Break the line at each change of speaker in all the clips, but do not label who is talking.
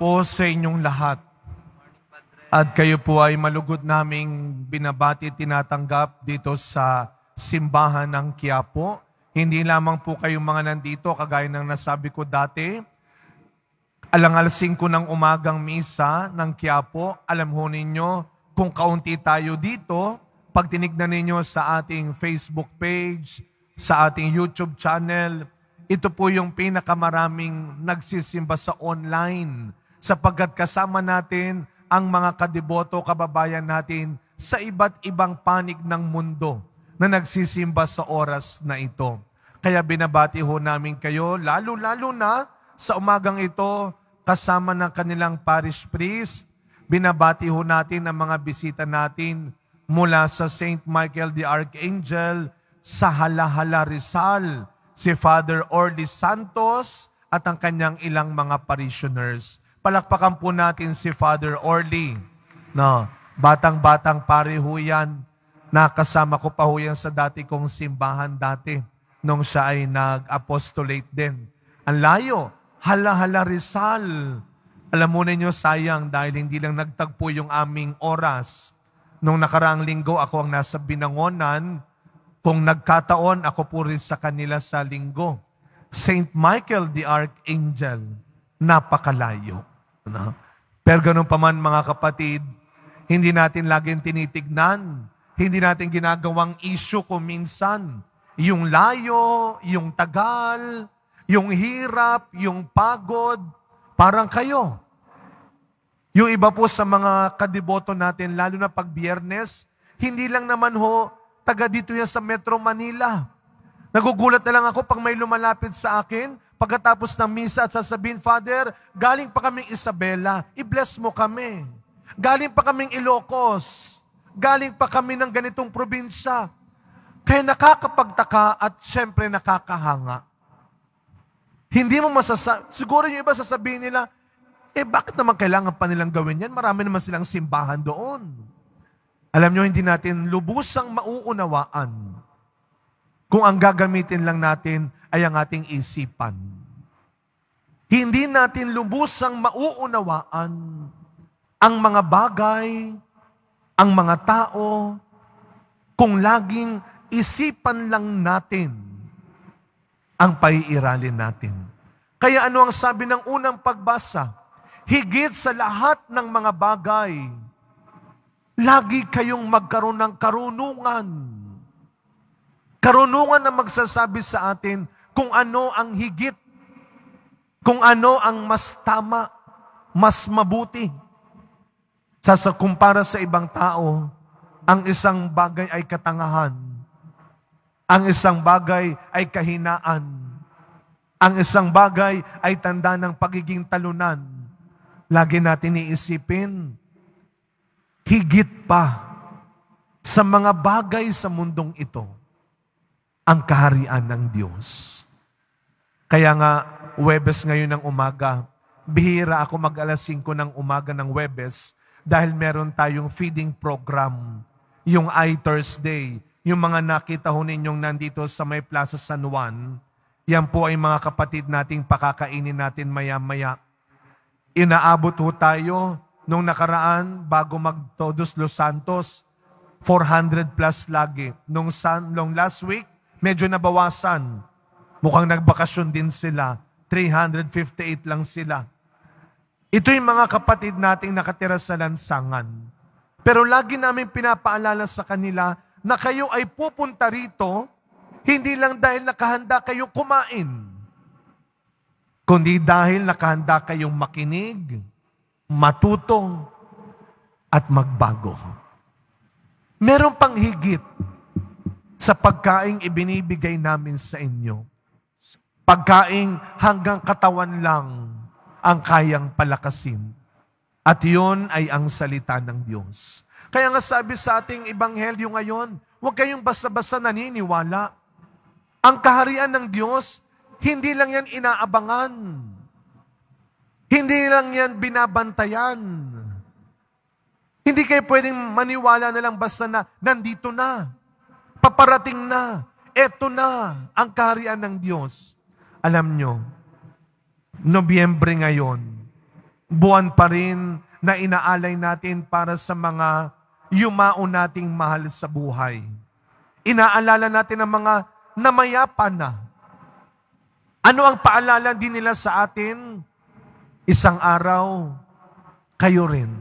po sa inyong lahat. At kayo po ay malugod naming binabati, tinatanggap dito sa simbahan ng Quiapo. Hindi lamang po kayong mga nandito, kagaya ng nasabi ko dati, alang-alas 5 ng umagang misa ng Quiapo. Alam ho ninyo, kung kaunti tayo dito, pag tinignan ninyo sa ating Facebook page, sa ating YouTube channel, ito po yung pinakamaraming nagsisimba sa online sapagkat kasama natin ang mga kadeboto, kababayan natin sa iba't ibang panig ng mundo na nagsisimba sa oras na ito. Kaya binabati ho namin kayo, lalo-lalo na sa umagang ito, kasama ng kanilang parish priest. Binabati ho natin ang mga bisita natin mula sa St. Michael the Archangel, sa Hala-Hala Rizal, si Father Orly Santos at ang kanyang ilang mga parishioners. Palakpakan po natin si Father Orly. No, batang-batang pare ho yan. Nakasama ko pa ho yan sa dati kong simbahan dati nung siya ay nag-apostolate din. Ang layo, Hala-Hala Rizal. Alam mo ninyo, sayang dahil hindi lang nagtagpo yung aming oras. Nung nakaraang linggo, ako ang nasa Binangonan. Kung nagkataon, ako po rin sa kanila sa linggo. St. Michael the Archangel, napakalayo. No? Pero ganun pa man mga kapatid, hindi natin laging tinitignan, hindi natin ginagawang issue kung minsan. Yung layo, yung tagal, yung hirap, yung pagod, parang kayo. Yung iba po sa mga kadeboto natin, lalo na pag Biyernes, hindi lang naman ho, taga dito yan sa Metro Manila. Nagugulat na lang ako pag may lumalapit sa akin, pagkatapos ng misa at sasabihin, Father, galing pa kaming Isabela, i-bless mo kami. Galing pa kaming Ilocos, galing pa kami ng ganitong probinsya. Kaya nakakapagtaka at syempre nakakahanga. Hindi mo masasabi, siguro yung iba sasabihin nila, bakit naman kailangan pa nilang gawin yan? Marami naman silang simbahan doon. Alam nyo, hindi natin lubusang mauunawaan kung ang gagamitin lang natin ay ang ating isipan. Hindi natin lubusang mauunawaan ang mga bagay, ang mga tao, kung laging isipan lang natin ang paiiralin natin. Kaya ano ang sabi ng unang pagbasa? Higit sa lahat ng mga bagay, lagi kayong magkaroon ng karunungan. Karunungan na magsasabi sa atin kung ano ang higit, kung ano ang mas tama, mas mabuti. Kumpara sa ibang tao, ang isang bagay ay katangahan. Ang isang bagay ay kahinaan. Ang isang bagay ay tanda ng pagiging talunan. Lagi natin iisipin, higit pa sa mga bagay sa mundong ito, ang kaharian ng Diyos. Kaya nga, Huwebes ngayon ng umaga, bihira ako mag-alas 5 ng umaga ng Huwebes dahil meron tayong feeding program, yung I-Thursday, yung mga nakita ho ninyong nandito sa may Plaza San Juan, yan po ay mga kapatid nating pakakainin natin maya-maya. Inaabot ho tayo nung nakaraan, bago mag-Todos Los Santos, 400 plus lagi. Nung last week, medyo nabawasan. Mukhang nagbakasyon din sila. 358 lang sila. Ito yung mga kapatid nating nakatira sa lansangan. Pero lagi namin pinapaalala sa kanila na kayo ay pupunta rito, hindi lang dahil nakahanda kayong kumain, kundi dahil nakahanda kayong makinig, matuto, at magbago. Meron pang higit sa pagkaing ibinibigay namin sa inyo. Pagkaing hanggang katawan lang ang kayang palakasin. At yun ay ang salita ng Diyos. Kaya nga sabi sa ating ebanghelyo ngayon, huwag kayong basta-basta naniniwala. Ang kaharian ng Diyos, hindi lang yan inaabangan. Hindi lang yan binabantayan. Hindi kayo pwedeng maniwala na lang basta na nandito na. Paparating na. Eto na ang kaharian ng Diyos. Alam nyo, Nobyembre ngayon, buwan pa rin na inaalay natin para sa mga yumao nating mahal sa buhay. Inaalala natin ang mga namayapa na. Ano ang paalala din nila sa atin? Isang araw, kayo rin,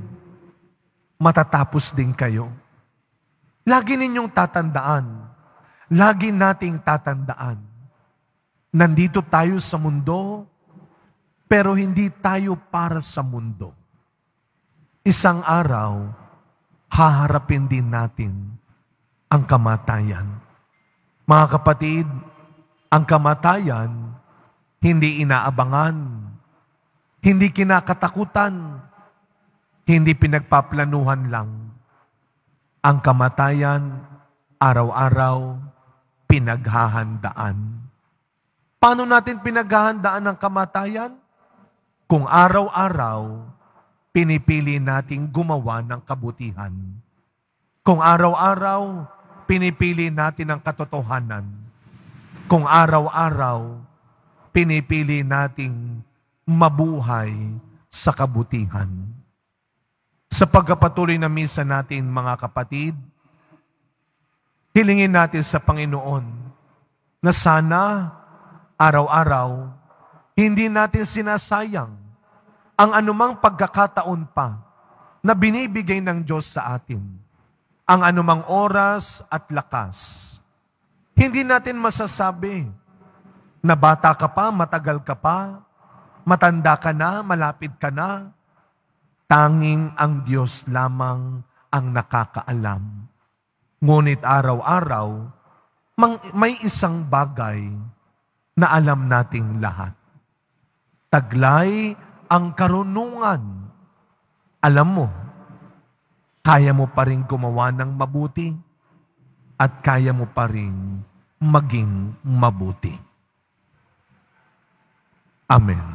matatapos din kayo. Lagi ninyong tatandaan, lagi nating tatandaan, nandito tayo sa mundo, pero hindi tayo para sa mundo. Isang araw, haharapin din natin ang kamatayan. Mga kapatid, ang kamatayan, hindi inaabangan, hindi kinakatakutan, hindi pinagpaplanuhan lang. Ang kamatayan, araw-araw, pinaghahandaan. Paano natin pinaghahandaan ang kamatayan? Kung araw-araw, pinipili nating gumawa ng kabutihan. Kung araw-araw, pinipili natin ang katotohanan. Kung araw-araw, pinipili nating mabuhay sa kabutihan. Sa pagkapatuloy na misa natin, mga kapatid, hilingin natin sa Panginoon na sana araw-araw hindi natin sinasayang ang anumang pagkakataon pa na binibigay ng Diyos sa atin. Ang anumang oras at lakas. Hindi natin masasabi na bata ka pa, matagal ka pa, matanda ka na, malapit ka na. Tanging ang Diyos lamang ang nakakaalam. Ngunit araw-araw, may isang bagay na alam nating lahat. Taglay ang karunungan. Alam mo, kaya mo pa rin gumawa ng mabuti at kaya mo pa rin maging mabuti. Amen.